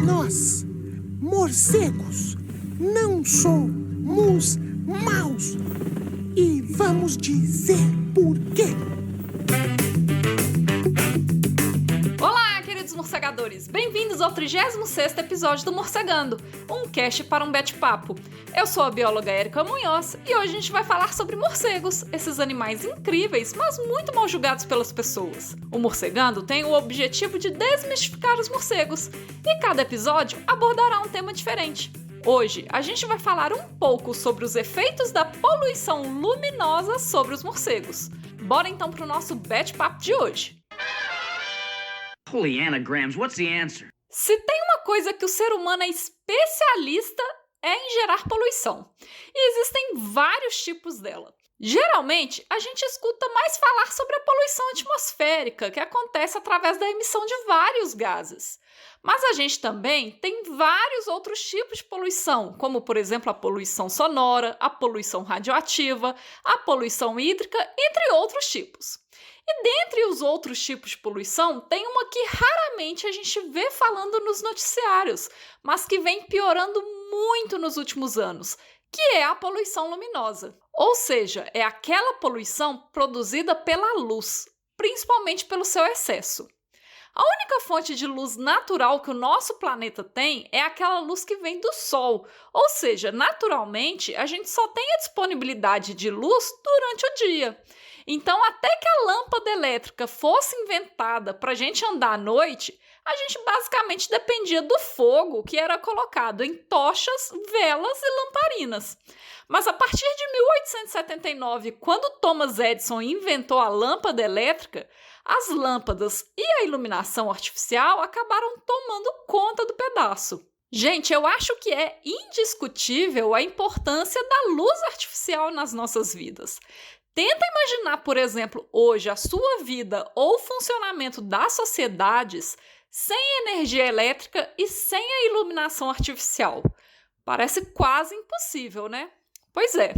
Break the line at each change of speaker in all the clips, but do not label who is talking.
Nós, morcegos, não somos maus. E vamos dizer por quê.
Olá, queridos morcegadores! Bem-vindos ao 36º episódio do Morcegando, um cast para um bate-papo. Eu sou a bióloga Érica Munhoz e hoje a gente vai falar sobre morcegos, esses animais incríveis, mas muito mal julgados pelas pessoas. O Morcegando tem o objetivo de desmistificar os morcegos e cada episódio abordará um tema diferente. Hoje, a gente vai falar um pouco sobre os efeitos da poluição luminosa sobre os morcegos. Bora então para o nosso bate-papo de hoje.
Holy anagrams, what's the answer?
Se tem uma coisa que o ser humano é especialista, é em gerar poluição. E existem vários tipos dela. Geralmente, a gente escuta mais falar sobre a poluição atmosférica, que acontece através da emissão de vários gases. Mas a gente também tem vários outros tipos de poluição, como, por exemplo, a poluição sonora, a poluição radioativa, a poluição hídrica, entre outros tipos. E dentre os outros tipos de poluição, tem uma que raramente a gente vê falando nos noticiários, mas que vem piorando muito nos últimos anos, que é a poluição luminosa. Ou seja, é aquela poluição produzida pela luz, principalmente pelo seu excesso. A única fonte de luz natural que o nosso planeta tem é aquela luz que vem do Sol. Ou seja, naturalmente, a gente só tem a disponibilidade de luz durante o dia. Então, até que a lâmpada elétrica fosse inventada para a gente andar à noite, a gente basicamente dependia do fogo que era colocado em tochas, velas e lamparinas. Mas a partir de 1879, quando Thomas Edison inventou a lâmpada elétrica, as lâmpadas e a iluminação artificial acabaram tomando conta do pedaço. Gente, eu acho que é indiscutível a importância da luz artificial nas nossas vidas. Tenta imaginar, por exemplo, hoje a sua vida ou o funcionamento das sociedades sem energia elétrica e sem a iluminação artificial. Parece quase impossível, né? Pois é,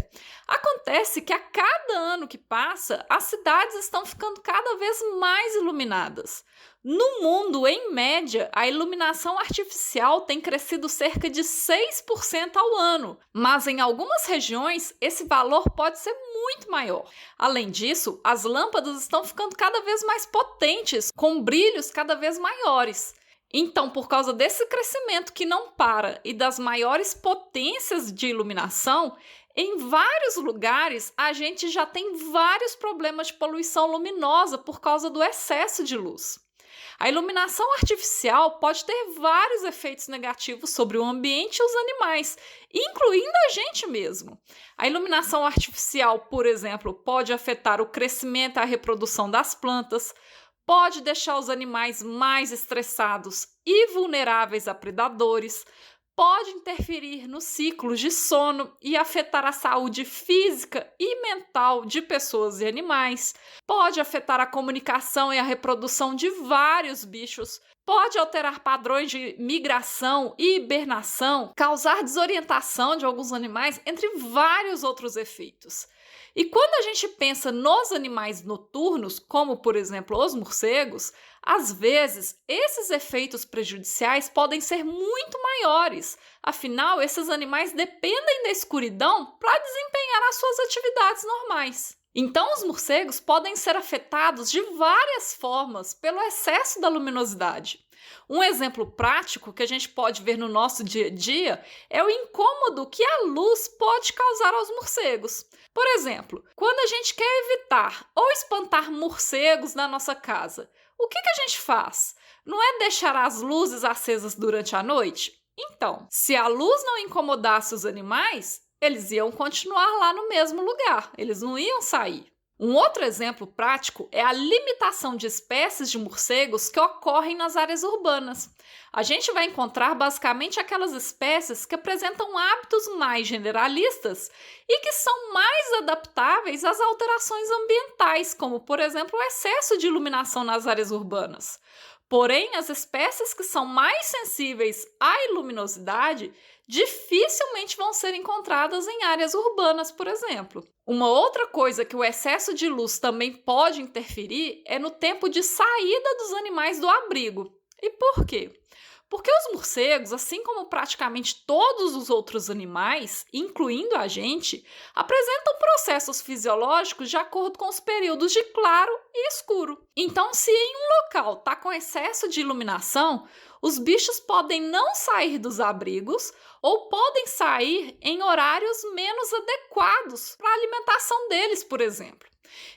acontece que a cada ano que passa, as cidades estão ficando cada vez mais iluminadas. No mundo, em média, a iluminação artificial tem crescido cerca de 6% ao ano, mas em algumas regiões esse valor pode ser muito maior. Além disso, as lâmpadas estão ficando cada vez mais potentes, com brilhos cada vez maiores. Então, por causa desse crescimento que não para e das maiores potências de iluminação, em vários lugares a gente já tem vários problemas de poluição luminosa por causa do excesso de luz. A iluminação artificial pode ter vários efeitos negativos sobre o ambiente e os animais, incluindo a gente mesmo. A iluminação artificial, por exemplo, pode afetar o crescimento e a reprodução das plantas, pode deixar os animais mais estressados e vulneráveis a predadores, pode interferir nos ciclos de sono e afetar a saúde física e mental de pessoas e animais, pode afetar a comunicação e a reprodução de vários bichos, pode alterar padrões de migração e hibernação, causar desorientação de alguns animais, entre vários outros efeitos. E quando a gente pensa nos animais noturnos, como por exemplo os morcegos, às vezes esses efeitos prejudiciais podem ser muito maiores. Afinal, esses animais dependem da escuridão para desempenhar as suas atividades normais. Então, os morcegos podem ser afetados de várias formas pelo excesso da luminosidade. Um exemplo prático que a gente pode ver no nosso dia a dia é o incômodo que a luz pode causar aos morcegos. Por exemplo, quando a gente quer evitar ou espantar morcegos na nossa casa, o que a gente faz? Não é deixar as luzes acesas durante a noite? Então, se a luz não incomodasse os animais, eles iam continuar lá no mesmo lugar, eles não iam sair. Um outro exemplo prático é a limitação de espécies de morcegos que ocorrem nas áreas urbanas. A gente vai encontrar basicamente aquelas espécies que apresentam hábitos mais generalistas e que são mais adaptáveis às alterações ambientais, como, por exemplo, o excesso de iluminação nas áreas urbanas. Porém, as espécies que são mais sensíveis à luminosidade dificilmente vão ser encontradas em áreas urbanas, por exemplo. Uma outra coisa que o excesso de luz também pode interferir é no tempo de saída dos animais do abrigo. E por quê? Porque os morcegos, assim como praticamente todos os outros animais, incluindo a gente, apresentam processos fisiológicos de acordo com os períodos de claro e escuro. Então, se em um local está com excesso de iluminação, os bichos podem não sair dos abrigos ou podem sair em horários menos adequados para a alimentação deles, por exemplo.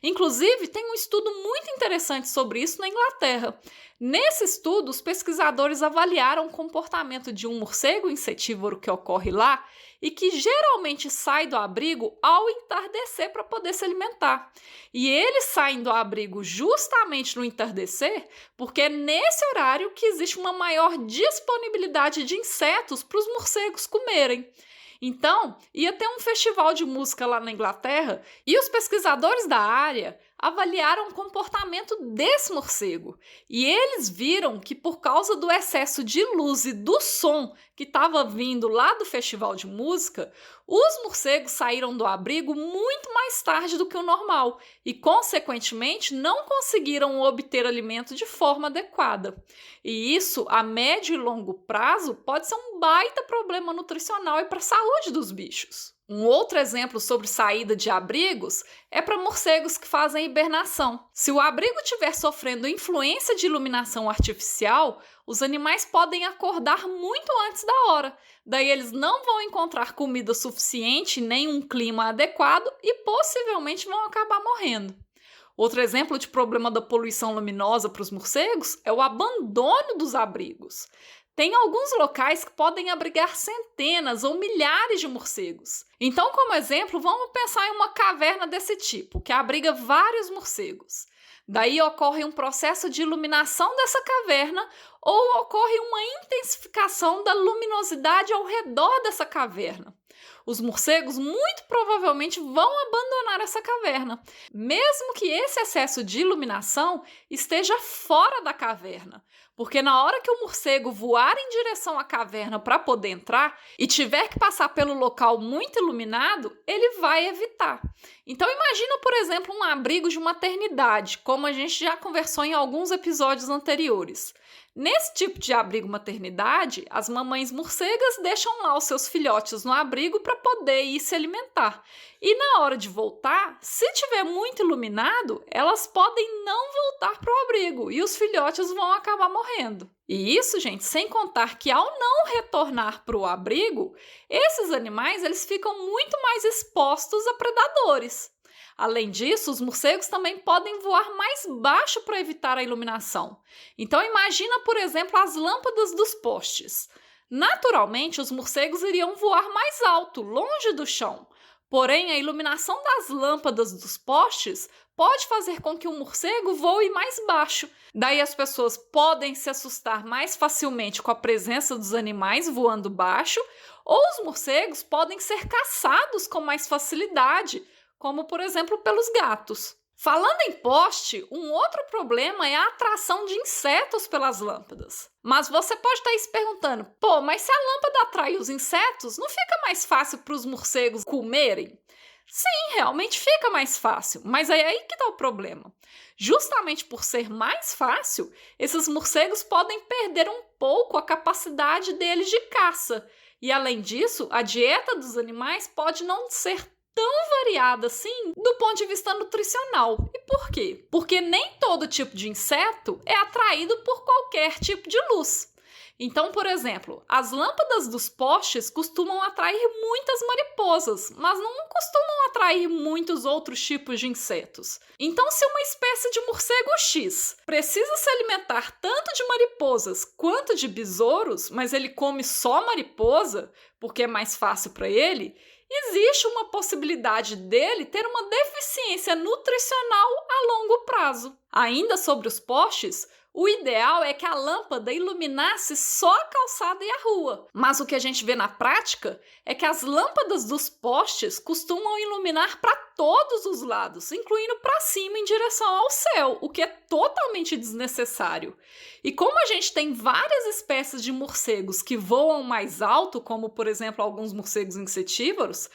Inclusive, tem um estudo muito interessante sobre isso na Inglaterra. Nesse estudo, os pesquisadores avaliaram o comportamento de um morcego insetívoro que ocorre lá e que geralmente sai do abrigo ao entardecer para poder se alimentar. E eles saem do abrigo justamente no entardecer porque é nesse horário que existe uma maior disponibilidade de insetos para os morcegos comerem. Então, ia ter um festival de música lá na Inglaterra e os pesquisadores da área avaliaram o comportamento desse morcego. E eles viram que por causa do excesso de luz e do som que estava vindo lá do festival de música, os morcegos saíram do abrigo muito mais tarde do que o normal e, consequentemente, não conseguiram obter alimento de forma adequada. E isso, a médio e longo prazo, pode ser um baita problema nutricional e para a saúde dos bichos. Um outro exemplo sobre saída de abrigos é para morcegos que fazem hibernação. Se o abrigo estiver sofrendo influência de iluminação artificial, os animais podem acordar muito antes da hora. Daí eles não vão encontrar comida suficiente nem um clima adequado e possivelmente vão acabar morrendo. Outro exemplo de problema da poluição luminosa para os morcegos é o abandono dos abrigos. Tem alguns locais que podem abrigar centenas ou milhares de morcegos. Então, como exemplo, vamos pensar em uma caverna desse tipo, que abriga vários morcegos. Daí ocorre um processo de iluminação dessa caverna ou ocorre uma intensificação da luminosidade ao redor dessa caverna. Os morcegos muito provavelmente vão abandonar essa caverna, mesmo que esse excesso de iluminação esteja fora da caverna. Porque na hora que o morcego voar em direção à caverna para poder entrar e tiver que passar pelo local muito iluminado, ele vai evitar. Então imagina, por exemplo, um abrigo de maternidade, como a gente já conversou em alguns episódios anteriores. Nesse tipo de abrigo maternidade, as mamães morcegas deixam lá os seus filhotes no abrigo para poder ir se alimentar. E na hora de voltar, se tiver muito iluminado, elas podem não voltar para o abrigo e os filhotes vão acabar morrendo. E isso, gente, sem contar que ao não retornar para o abrigo, esses animais eles ficam muito mais expostos a predadores. Além disso, os morcegos também podem voar mais baixo para evitar a iluminação. Então imagina, por exemplo, as lâmpadas dos postes. Naturalmente, os morcegos iriam voar mais alto, longe do chão. Porém, a iluminação das lâmpadas dos postes pode fazer com que o morcego voe mais baixo. Daí as pessoas podem se assustar mais facilmente com a presença dos animais voando baixo, ou os morcegos podem ser caçados com mais facilidade, como, por exemplo, pelos gatos. Falando em poste, um outro problema é a atração de insetos pelas lâmpadas. Mas você pode estar se perguntando, mas se a lâmpada atrai os insetos, não fica mais fácil para os morcegos comerem? Sim, realmente fica mais fácil, mas é aí que está o problema. Justamente por ser mais fácil, esses morcegos podem perder um pouco a capacidade deles de caça. E além disso, a dieta dos animais pode não ser tão variada assim do ponto de vista nutricional. E por quê? Porque nem todo tipo de inseto é atraído por qualquer tipo de luz. Então, por exemplo, as lâmpadas dos postes costumam atrair muitas mariposas, mas não costumam atrair muitos outros tipos de insetos. Então, se uma espécie de morcego X precisa se alimentar tanto de mariposas quanto de besouros, mas ele come só mariposa, porque é mais fácil para ele, existe uma possibilidade dele ter uma deficiência nutricional a longo prazo. Ainda sobre os postes, o ideal é que a lâmpada iluminasse só a calçada e a rua. Mas o que a gente vê na prática é que as lâmpadas dos postes costumam iluminar para todos os lados, incluindo para cima em direção ao céu, o que é totalmente desnecessário. E como a gente tem várias espécies de morcegos que voam mais alto, como por exemplo alguns morcegos insetívoros,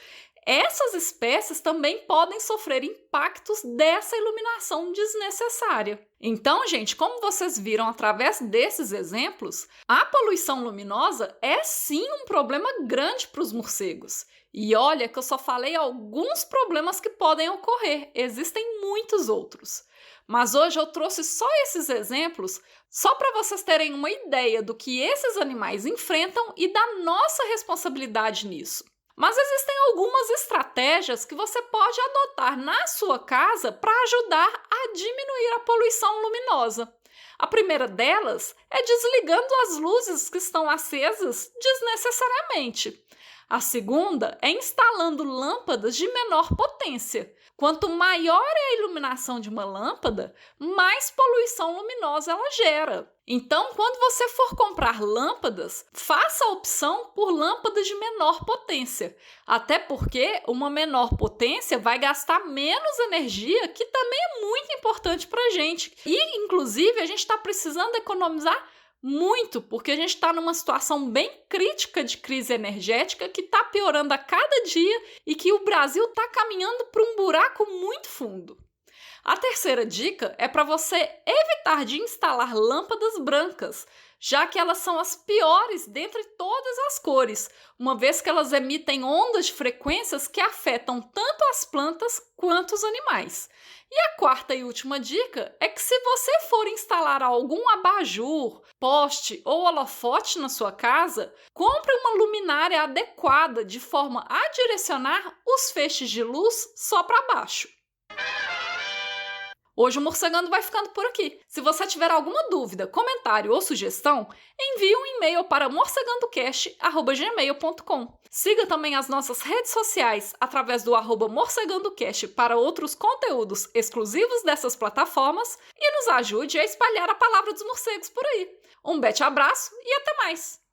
essas espécies também podem sofrer impactos dessa iluminação desnecessária. Então, gente, como vocês viram através desses exemplos, a poluição luminosa é sim um problema grande para os morcegos. E olha que eu só falei alguns problemas que podem ocorrer, existem muitos outros. Mas hoje eu trouxe só esses exemplos só para vocês terem uma ideia do que esses animais enfrentam e da nossa responsabilidade nisso. Mas existem algumas estratégias que você pode adotar na sua casa para ajudar a diminuir a poluição luminosa. A primeira delas é desligando as luzes que estão acesas desnecessariamente. A segunda é instalando lâmpadas de menor potência. Quanto maior é a iluminação de uma lâmpada, mais poluição luminosa ela gera. Então, quando você for comprar lâmpadas, faça a opção por lâmpadas de menor potência. Até porque uma menor potência vai gastar menos energia, que também é muito importante para a gente. E, inclusive, a gente está precisando economizar muito, porque a gente está numa situação bem crítica de crise energética que está piorando a cada dia e que o Brasil está caminhando para um buraco muito fundo. A terceira dica é para você evitar de instalar lâmpadas brancas, já que elas são as piores dentre todas as cores, uma vez que elas emitem ondas de frequências que afetam tanto as plantas quanto os animais. E a quarta e última dica é que se você for instalar algum abajur, poste ou holofote na sua casa, compre uma luminária adequada de forma a direcionar os feixes de luz só para baixo. Hoje o Morcegando vai ficando por aqui. Se você tiver alguma dúvida, comentário ou sugestão, envie um e-mail para morcegandocast@gmail.com. Siga também as nossas redes sociais através do @morcegandocast para outros conteúdos exclusivos dessas plataformas e nos ajude a espalhar a palavra dos morcegos por aí. Um bete abraço e até mais!